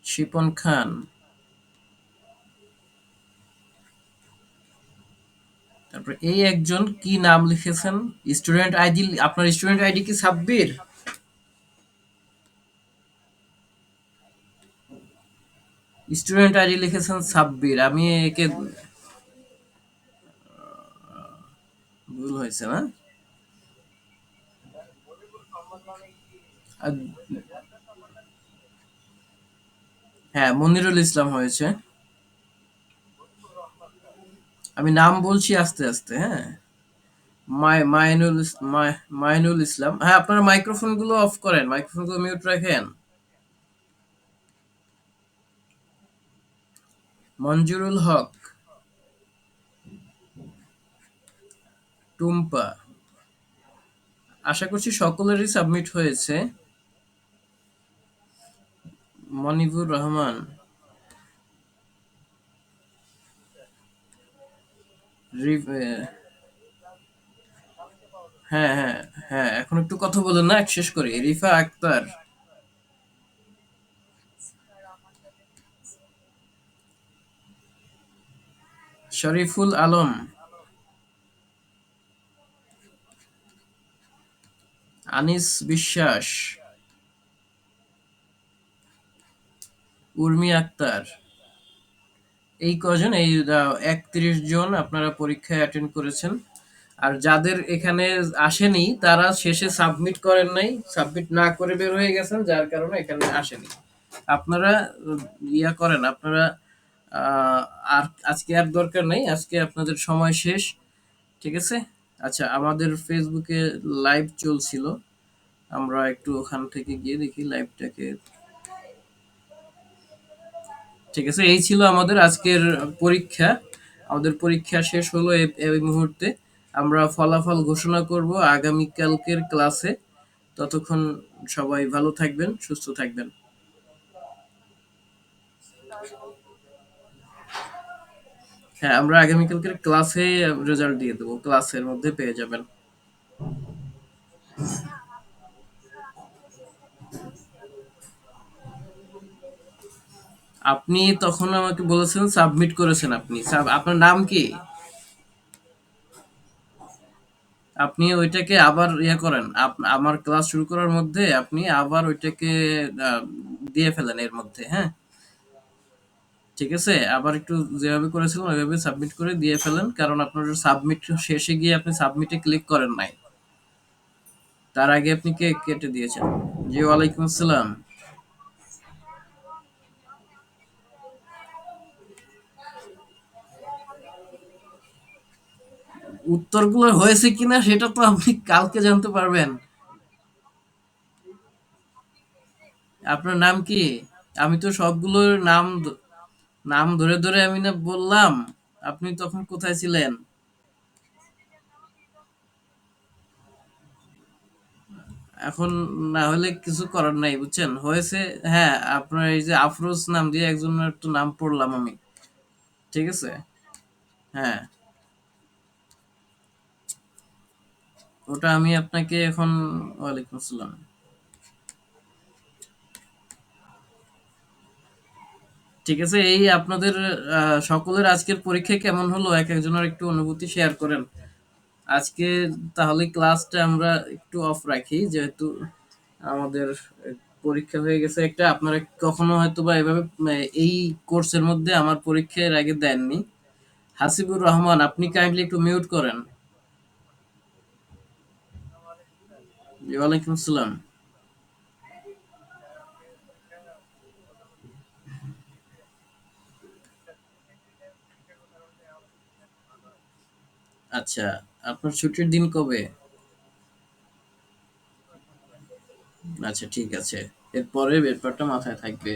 শিপন খান। তারপর এই একজন কি নাম লিখেছেন? স্টুডেন্ট আইডি, আপনার স্টুডেন্ট আইডি কি সাব্বির? স্টুডেন্ট আইডি লিখেছেন সাব্বির। আমি একে ভুল হয়েছে না? আর হ্যাঁ, মনিরুল ইসলাম হয়েছে। আমি নাম বলছি আস্তে আস্তে, হ্যাঁ। মাইনুল ইসলাম। হ্যাঁ, আপনারা মাইক্রোফোন গুলো অফ করেন, মাইক্রোফোন গুলো মিউট রাখেন। মঞ্জুরুল হক, টুম্পা। আশা করছি সকলেরই সাবমিট হয়েছে। মনিবুর রহমান, হ্যাঁ হ্যাঁ হ্যাঁ, এখন একটু কথা বলেন না, শেষ করি। রিফা আক্তার, শরীফুল আলম, আনিস বিশ্বাস, উর্মি আক্তার। এই কজন, এই ৩১ জন আপনারা পরীক্ষায় অ্যাটেন্ড করেছেন। আর যাদের এখানে আসেনি তারা শেষে সাবমিট করেন নাই, সাবমিট না করে বের হয়ে গেছেন, যার কারণে এখানে আসেনি। আপনারা ইয়া করেন, আপনারা আহ, আর আজকে আর দরকার নেই, আজকে আপনাদের সময় শেষ। ঠিক আছে। আচ্ছা, আমাদের ফেসবুকে লাইভ চলছিল, আমরা একটু ওখান থেকে গিয়ে দেখি লাইভটাকে। ঠিক আছে, এই ছিল আমাদের আজকের পরীক্ষা। আমাদের পরীক্ষা শেষ হলো এই মুহূর্তে। আমরা ফলাফল ঘোষণা করব আগামীকালকের ক্লাসে। ততক্ষণ সবাই ভালো থাকবেন, সুস্থ থাকবেন। হ্যাঁ, আমরা আগামীকালকের ক্লাসে রেজাল্ট দিয়ে দেবো, ক্লাসের মধ্যে পেয়ে যাবেন। আপনি তখন আমাকে বলেছেন সাবমিট করেছেন আপনি। আপনার নাম কি? আপনি ওইটাকে আবার ইয়ে করেন, আমার ক্লাস শুরু করার মধ্যে আপনি আবার ওইটাকে আহ, দিয়ে ফেলেন এর মধ্যে, হ্যাঁ। ঠিক আছে, আবার একটু যেভাবে করেছিলেন ওইভাবে সাবমিট করে দিয়ে ফেলেন, কারণ আপনার সাবমিট শেষে গিয়ে আপনি সাবমিটে ক্লিক করেন নাই, তার আগে আপনি কেটে দিয়েছেন। জি, ওয়ালাইকুম আসসালাম। উত্তরগুলো হয়েছে কিনা সেটা তো আপনি কালকে জানতে পারবেন। আপনার নাম কি? আমি তো সবগুলোর নাম ধরে ধরে আমি না বললাম, আপনি তখন কোথায় ছিলেন? এখন না হলে কিছু করার নাই, বুঝছেন, হয়েছে। হ্যাঁ, আপনার এই যে আফরোজ নাম দিয়ে একজনের একটু নাম পড়লাম আমি। ঠিক আছে। হ্যাঁ, ওটা আমি আপনাকে এখন। ওয়ালাইকুম আসসালাম। ঠিক আছে, এই আপনাদের সকলের আজকের পরীক্ষা কেমন হলো, এক একজনের একটু অনুভূতি শেয়ার করেন আজকে। তাহলে ক্লাসটা আমরা একটু অফ রাখি, যেহেতু আমাদের পরীক্ষা হয়ে গেছে একটা। আপনারা কখনো হয়তো বা এভাবে এই কোর্সের মধ্যে আমার পরীক্ষার আগে দেননি। হাসিবুর রহমান, আপনি কাইন্ডলি একটু মিউট করেন। জি, ওয়ালাইকুম আসসালাম। আচ্ছা, আপনার ছুটির দিন কবে? আচ্ছা ঠিক আছে। এরপরে ব্যাপারটা মাথায় থাকবে।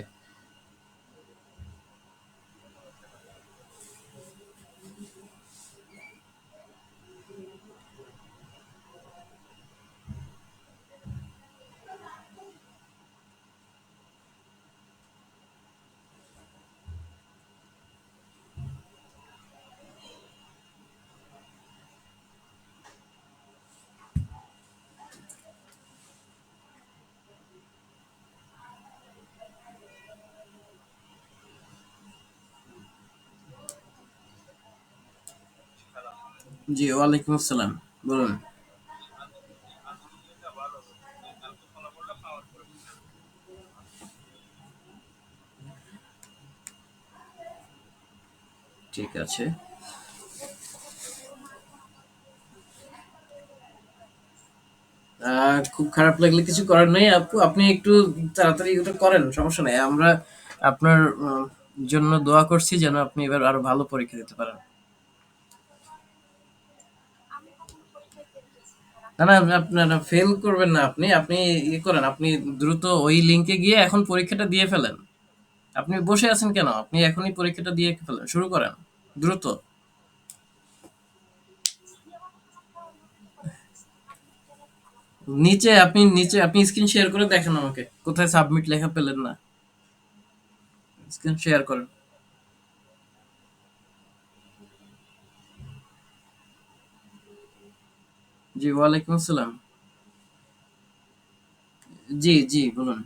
জি, ওয়ালাইকুম আসসালাম। বলুন। আলহামদুলিল্লাহ ভালো। কালকে ফলাফলটা পাওয়ার পরে বুঝতে পারছি। ঠিক আছে। খুব খারাপ লাগলে কিছু করার নেই আপু, আপনি একটু তাড়াতাড়ি ওটা করেন, সমস্যা নেই। আমরা আপনার জন্য দোয়া করছি যেন আপনি এবার আরো ভালো পরীক্ষা দিতে পারেন। আমি কখনো পরীক্ষায় ফেল করছি স্যার, না আপনি না, বলেন। আপনার ফেল করবেন না। আপনি আপনি ইয়ে করেন, আপনি দ্রুত ওই লিঙ্কে গিয়ে এখন পরীক্ষাটা দিয়ে ফেলেন। আপনি বসে আছেন কেন? আপনি এখনই পরীক্ষাটা দিয়ে ফেলেন, শুরু করেন দ্রুত। সিলেবাসটা নতুন করে দিচ্ছে, আপনি গেলে আমাকে নিচে আপনি নিচে আপনি স্ক্রিন শেয়ার করে দেখেন আমাকে কোথায় সাবমিট লেখা পেলেন না, স্ক্রিন শেয়ার করেন। জি, ওয়ালাইকুম আসসালাম। জি জি, বলুন।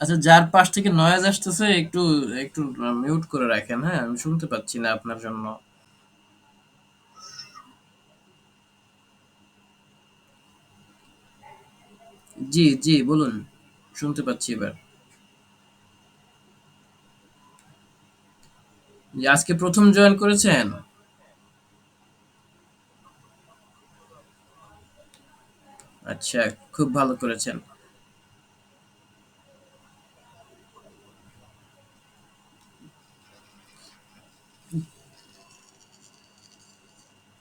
আচ্ছা, যার পাশ থেকে নয়েজ আসতেছে একটু একটু মিউট করে রাখেন। হ্যাঁ, আমি শুনতে পাচ্ছি না আপনার জন্য। জি জি, বলুন, শুনতে পাচ্ছি এবার। যে আজকে প্রথম জয়েন করেছেন? আচ্ছা, খুব ভালো করেছেন।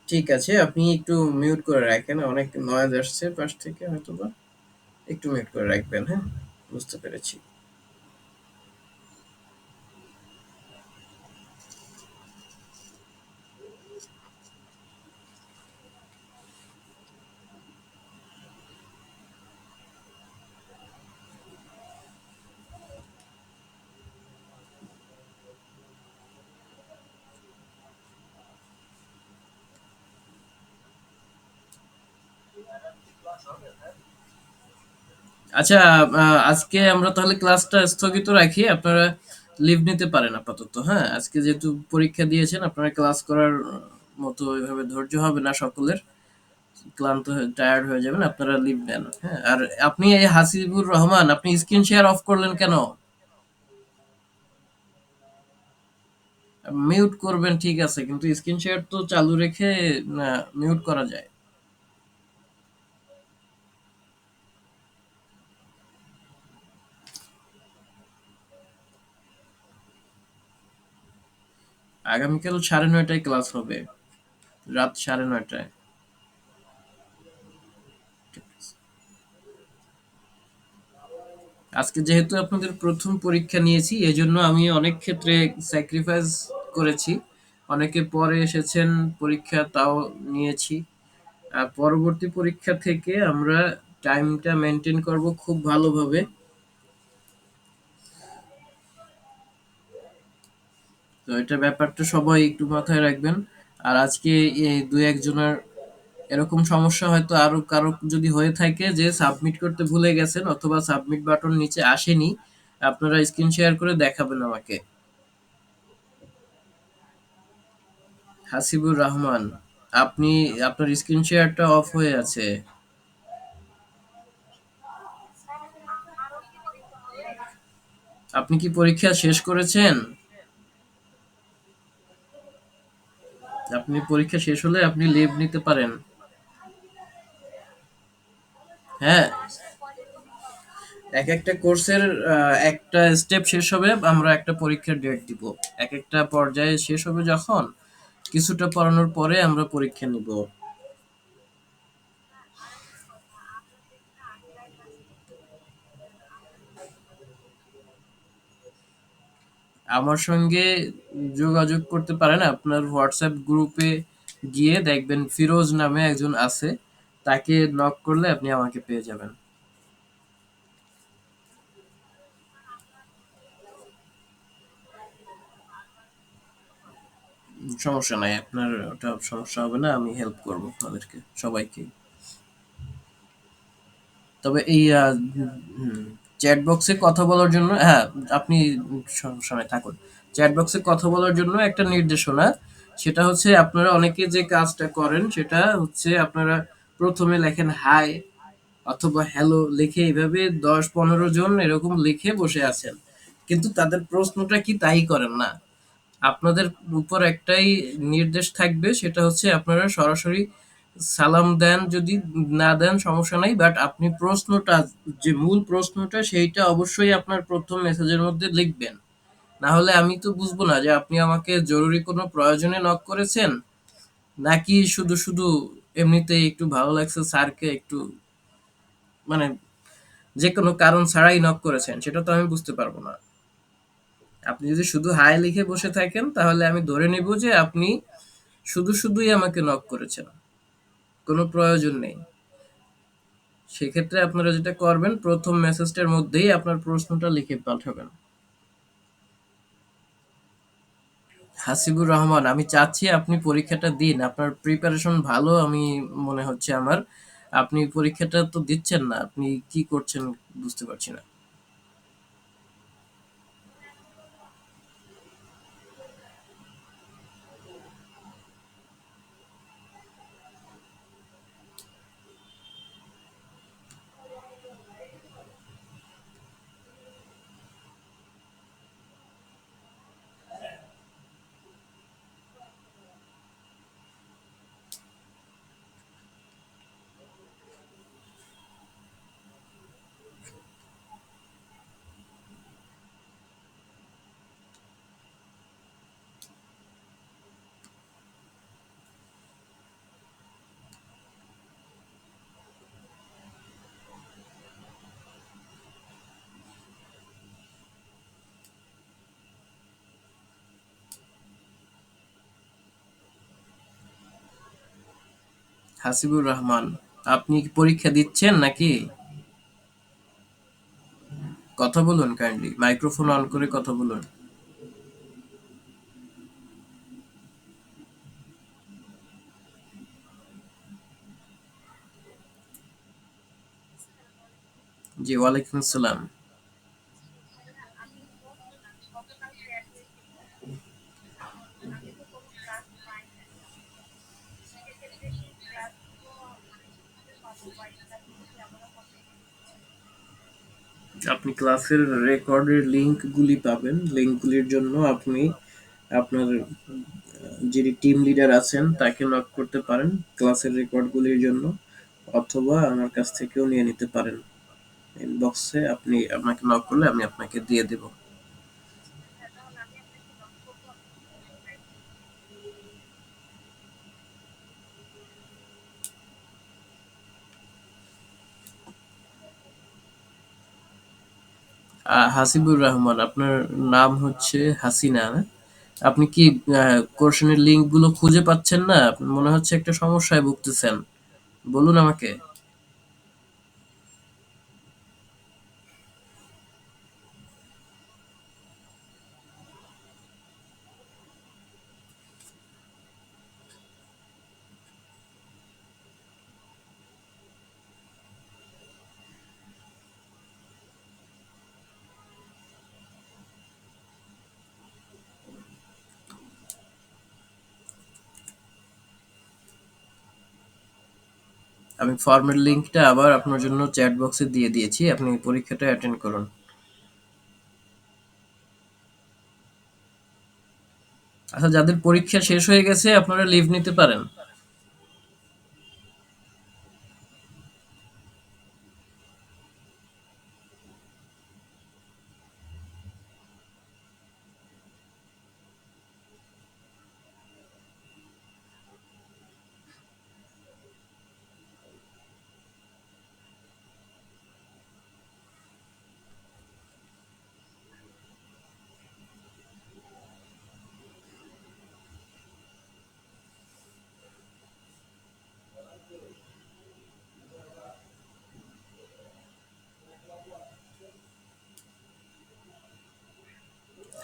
ঠিক আছে, আপনি একটু মিউট করে রাখেন, অনেক নয়েজ আসছে পাশ থেকে হয়তোবা। একটু মিউট করে রাখবেন, হ্যাঁ। বুঝতে পেরেছি। আচ্ছা, আজকে আমরা তাহলে ক্লাসটা স্থগিত রাখি। আপনারা লিভ নিতে পারেন আপাতত। হ্যাঁ, আজকে যেহেতু পরীক্ষা দিয়েছেন, আপনারা ক্লাস করার মতো ওইভাবে ধৈর্য হবে না সকলের। ক্লান্ত হয়ে টায়ার্ড হয়ে যাবেন, আপনারা লিভ নেন। হ্যাঁ, আর আপনি এই হাসিবুর রহমান, আপনি স্ক্রিন শেয়ার অফ করলেন কেন? মিউট করবেন ঠিক আছে, কিন্তু স্ক্রিন শেয়ার তো চালু রেখে মিউট করা যায়। আগামীকাল 9:30টায় ক্লাস হবে, রাত 9:30টায়। আজকে যেহেতু আপনাদের প্রথম পরীক্ষা নিয়েছি, এজন্য আমি অনেক ক্ষেত্রে স্যাক্রিফাইস করেছি। অনেকে পরে এসেছেন পরীক্ষা, তাও নিয়েছি। আর পরবর্তী পরীক্ষা থেকে আমরা টাইমটা মেনটেন করব খুব ভালোভাবে। তো এটা ব্যাপারটা সবাই একটু মাথায় রাখবেন। আর আজকে এই দু একজনের এরকম সমস্যা হয়তো আরো কারো যদি হয়ে থাকে যে সাবমিট করতে ভুলে গেছেন অথবা সাবমিট বাটন নিচে আসেনি, আপনারা স্ক্রিন শেয়ার করে দেখাবেন আমাকে। হাসিবুর রহমান, আপনি, আপনার স্ক্রিন শেয়ারটা অফ হয়ে আছে। স্যার, আরো কি পরীক্ষা হবে? আপনি কি পরীক্ষা শেষ করেছেন? আপনি পরীক্ষা শেষ হলে আপনি লিভ নিতে পারেন। হ্যাঁ, স্যার কয়দিন পরীক্ষা হবে? একেকটা কোর্সের একটা স্টেপ শেষ হবে, আমরা একটা পরীক্ষার ডেট দিব। একেকটা পর্যায়ে শেষ হবে যখন, কিছুটা পড়ানোর পরে আমরা পরীক্ষা নিব। আমার সঙ্গে যোগাযোগ করতে পারেন, আপনার হোয়াটসঅ্যাপ গ্রুপে গিয়ে দেখবেন ফিরোজ নামে একজন আছে, তাকে নক করলে আপনি আমাকে পেয়ে যাবেন। সমস্যা নাই, আপনার ওটা সমস্যা হবে না, আমি হেল্প করব আপনাদেরকে সবাইকে। তবে এই চ্যাট বক্সে কথা বলার জন্য, হ্যাঁ, আপনি সমস্যা নাই থাকুন। চ্যাট বক্সে কথা বলার জন্য একটা নির্দেশনা, সেটা হচ্ছে আপনারা অনেকে যে কাজটা করেন সেটা হচ্ছে আপনারা প্রথমে লেখেন হাই অথবা হ্যালো লিখে, এইভাবে 10-15 জন এরকম লিখে বসে আছেন, কিন্তু তাদের প্রশ্নটা কি তাই করেন না। আপনাদের উপর একটাই নির্দেশ থাকবে, সেটা হচ্ছে আপনারা সরাসরি সালাম দেন, যদি না দেন সমস্যা নাই, বাট আপনি প্রশ্নটা, যে মূল প্রশ্নটা সেইটা অবশ্যই আপনার প্রথম মেসেজের মধ্যে লিখবেন। না হলে আমি তো বুঝবো না যে আপনি আমাকে জরুরি কোনো প্রয়োজনে নক করেছেন, নাকি শুধু শুধু এমনিতেই একটু ভালো লাগছে স্যারকে একটু, মানে যে কোনো কারণ ছাড়াই নক করেছেন, সেটা তো আমি বুঝতে পারবো না। আপনি যদি শুধু হাই লিখে বসে থাকেন তাহলে আমি ধরে নিব যে আপনি শুধু শুধুই আমাকে নক করেছেন, কোনো প্রয়োজন নেই। সেক্ষেত্রে আপনারা যেটা করবেন, প্রথম মেসেজটার মধ্যেই আপনার প্রশ্নটা লিখে পাঠাবেন। হাসিবুর রহমান, আমি চাচ্ছি আপনি পরীক্ষাটা দিন, আপনার প্রিপারেশন ভালো আমি মনে হচ্ছে আমার। আপনি পরীক্ষাটা তো দিচ্ছেন না, আপনি কি করছেন বুঝতে পারছি না। হাসিবুর রহমান, আপনি কি পরীক্ষা দিচ্ছেন নাকি? কথা বলুন, কাইন্ডলি মাইক্রোফোন অন করে কথা বলুন। জি, ওয়ালাইকুম আসসালাম। ভাইয়া, আমি গতকাল শেয়ার দিয়েছি, এখন আমি তো কোনো ক্লাস পাই নাই। সেক্ষেত্রে কি ক্লাসগুলো মানে ঠিকভাবে পাবো বা এই ক্লাসগুলো কি আবারও হবে? আপনি ক্লাসের রেকর্ডের লিঙ্কগুলি পাবেন, লিঙ্কগুলির জন্য আপনি আপনার যিনি টিম লিডার আছেন তাকে নক করতে পারেন ক্লাসের রেকর্ডগুলির জন্য, অথবা আমার কাছ থেকেও নিয়ে নিতে পারেন। ইনবক্সে আপনি আপনাকে নক করলে আমি আপনাকে দিয়ে দেব। আচ্ছা ভাইয়া, তাহলে আমি আপনাকে নক করবো, আপনি একটু রিপ্লাই দিবেন। হাসিবুর রহমান, আপনার নাম হচ্ছে হাসিনা না? আপনি কি কোর্শনের লিঙ্কগুলো খুঁজে পাচ্ছেন না? মনে হচ্ছে একটা সমস্যায় ভুগতেছেন, বলুন আমাকে। আমি ফর্মের লিংকটা আবার আপনার জন্য চ্যাট বক্সে দিয়ে দিয়েছি, আপনি পরীক্ষাটা অ্যাটেন্ড করুন। আচ্ছা, যাদের পরীক্ষা শেষ হয়ে গেছে আপনারা লিভ নিতে পারেন।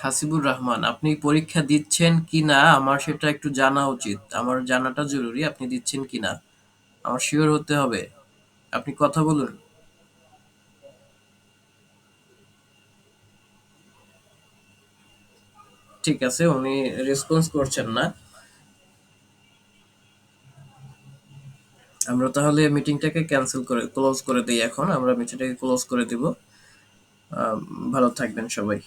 হাসিবুর রহমান, আপনি পরীক্ষা দিচ্ছেন কিনা আমার সেটা একটু জানা উচিত। আমার জানাটা জরুরি, আপনি দিচ্ছেন কিনা। আমার শিওর হতে হবে। আপনি কথা বলুন। ঠিক আছে, উনি রেসপন্স করছেন না। আমরা তাহলে মিটিংটাকে ক্যান্সেল করে ক্লোজ করে দিই। এখন আমরা মিটিংটাকে ক্লোজ করে দিব। ভালো থাকবেন সবাই।